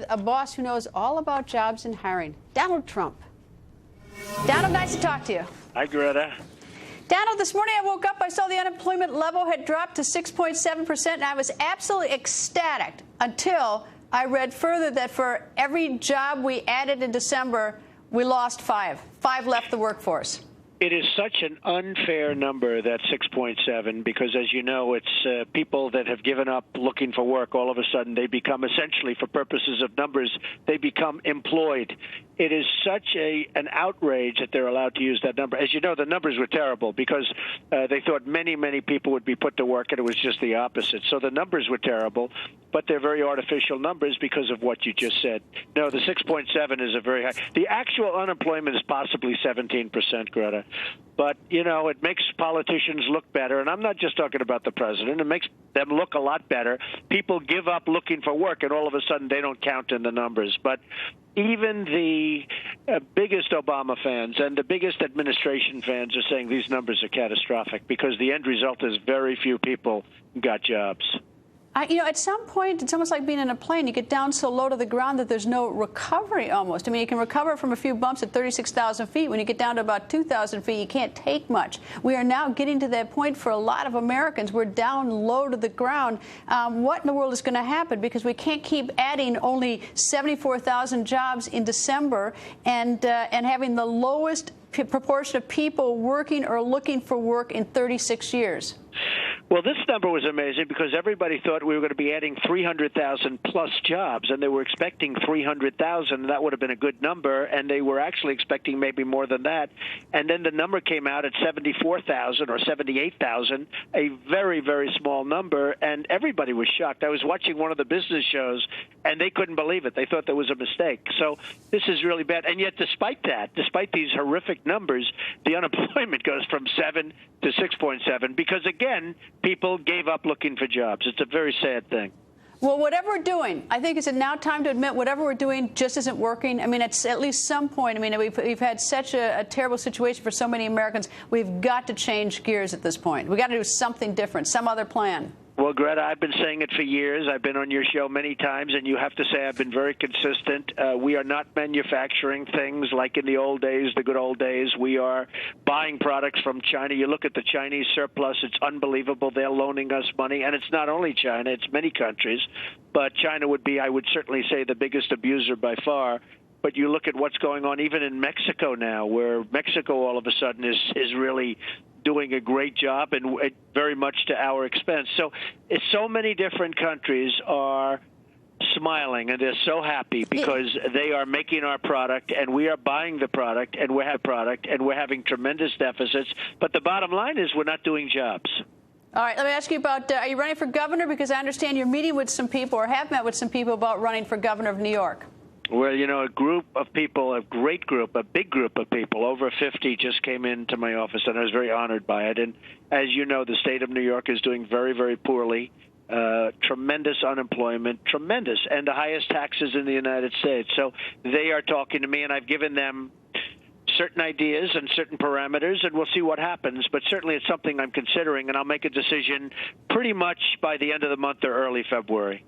a boss who knows all about jobs and hiring, Donald Trump. Donald, nice to talk to you. Hi, Greta. Donald, this morning I woke up, I saw the unemployment level had dropped to 6.7%, and I was absolutely ecstatic until I read further that for every job we added in December, we lost 5. 5 left the workforce. It is such an unfair number, that 6.7, because, as you know, it's people that have given up looking for work. All of a sudden, they become essentially, for purposes of numbers, they become employed. It is such an outrage that they're allowed to use that number. As you know, the numbers were terrible because they thought many, many people would be put to work, and it was just the opposite. So the numbers were terrible, but they're very artificial numbers because of what you just said. No, the 6.7 is a very high. The actual unemployment is possibly 17%, Greta. But, you know, it makes politicians look better. And I'm not just talking about the president. It makes them look a lot better. People give up looking for work, and all of a sudden they don't count in the numbers. But even the biggest Obama fans and the biggest administration fans are saying these numbers are catastrophic because the end result is very few people got jobs. You know, at some point, it's almost like being in a plane. You get down so low to the ground that there's no recovery almost. I mean, you can recover from a few bumps at 36,000 feet. When you get down to about 2,000 feet, you can't take much. We are now getting to that point for a lot of Americans. We're down low to the ground. What in the world is going to happen? Because we can't keep adding only 74,000 jobs in December and having the lowest proportion of people working or looking for work in 36 years. Well, this number was amazing because everybody thought we were going to be adding 300,000 plus jobs, and they were expecting 300,000, and that would have been a good number, and they were actually expecting maybe more than that. And then the number came out at 74,000 or 78,000, a very, very small number, and everybody was shocked. I was watching one of the business shows, and they couldn't believe it. They thought there was a mistake. So this is really bad. And yet, despite that, despite these horrific numbers, the unemployment goes from 7 to 6.7 because, again, people gave up looking for jobs. It's a very sad thing. Well, whatever we're doing, I think it's now time to admit whatever we're doing just isn't working. I mean, at least some point, I mean, we've had such a terrible situation for so many Americans. We've got to change gears at this point. We've got to do something different, some other plan. Well, Greta, I've been saying it for years. I've been on your show many times, and you have to say I've been very consistent. We are not manufacturing things like in the old days, the good old days. We are buying products from China. You look at the Chinese surplus, it's unbelievable. They're loaning us money, and it's not only China, it's many countries. But China would be, I would certainly say, the biggest abuser by far. But you look at what's going on even in Mexico now, where Mexico all of a sudden is really doing a great job and very much to our expense. So it's so many different countries are smiling and they're so happy because they are making our product and we are buying the product and we're having tremendous deficits. But the bottom line is we're not doing jobs. All right, let me ask you about, are you running for governor? Because I understand you're meeting with some people or have met with some people about running for governor of New York. Well, you know, a group of people, a great group, a big group of people, over 50 just came into my office, and I was very honored by it. And as you know, the state of New York is doing very, very poorly. Tremendous unemployment, tremendous, and the highest taxes in the United States. So they are talking to me, and I've given them certain ideas and certain parameters, and we'll see what happens. But certainly it's something I'm considering, and I'll make a decision pretty much by the end of the month or early February.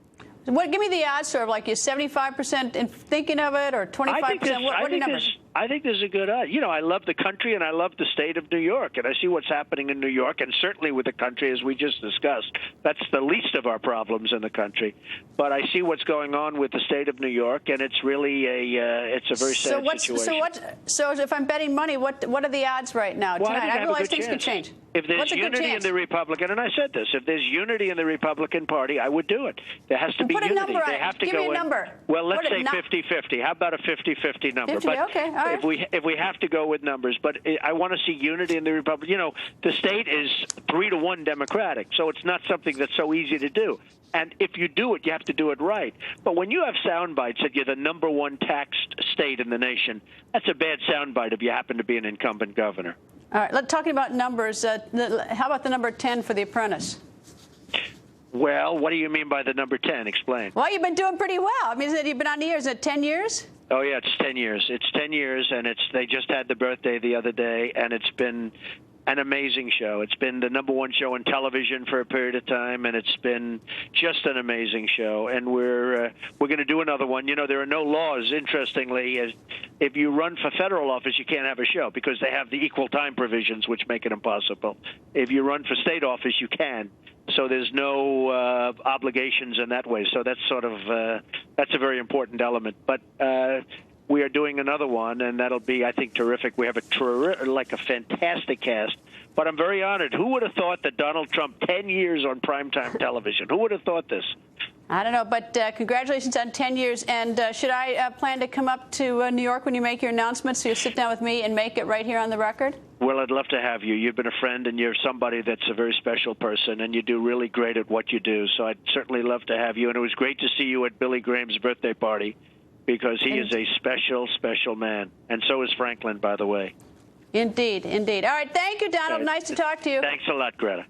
Give me the odds, sort of like you're 75% in thinking of it, or 25%. What are your numbers? I think there's a good odds. You know, I love the country and I love the state of New York, and I see what's happening in New York, and certainly with the country, as we just discussed. That's the least of our problems in the country. But I see what's going on with the state of New York, and it's really it's a very sad situation. So if I'm betting money, what are the odds right now tonight? I realize things could change. If there's unity in the Republican, and I said this, if there's unity in the Republican Party, I would do it. There has to be unity. They have to Give me a number. Well, let's say 50-50. How about a 50-50 number? 50, okay, all right. If we have to go with numbers, but I want to see unity in the Republic. You know, the state is 3-1 Democratic, so it's not something that's so easy to do. And if you do it, you have to do it right. But when you have sound bites that you're the #1 taxed state in the nation, that's a bad sound bite if you happen to be an incumbent governor. All right, talking about numbers, how about the number 10 for The Apprentice? Well, what do you mean by the number 10? Explain. Well, you've been doing pretty well. I mean, you've been on the air. Is it 10 years? Oh, yeah, it's 10 years. It's 10 years, and they just had the birthday the other day, and it's been an amazing show. It's been the #1 show on television for a period of time, and it's been just an amazing show. And we're going to do another one. You know, there are no laws, interestingly. If you run for federal office, you can't have a show because they have the equal time provisions, which make it impossible. If you run for state office, you can. So there's no obligations in that way. So that's sort of that's a very important element. But we are doing another one, and that'll be, I think, terrific. We have a fantastic cast. But I'm very honored. Who would have thought that Donald Trump, 10 years on primetime television? Who would have thought this? I don't know, but congratulations on 10 years. And should I plan to come up to New York when you make your announcement, so you'll sit down with me and make it right here on the record? Well, I'd love to have you. You've been a friend, and you're somebody that's a very special person, and you do really great at what you do. So I'd certainly love to have you. And it was great to see you at Billy Graham's birthday party, because he is a special, special man. And so is Franklin, by the way. Indeed, indeed. All right, thank you, Donald. Nice to talk to you. Thanks a lot, Greta.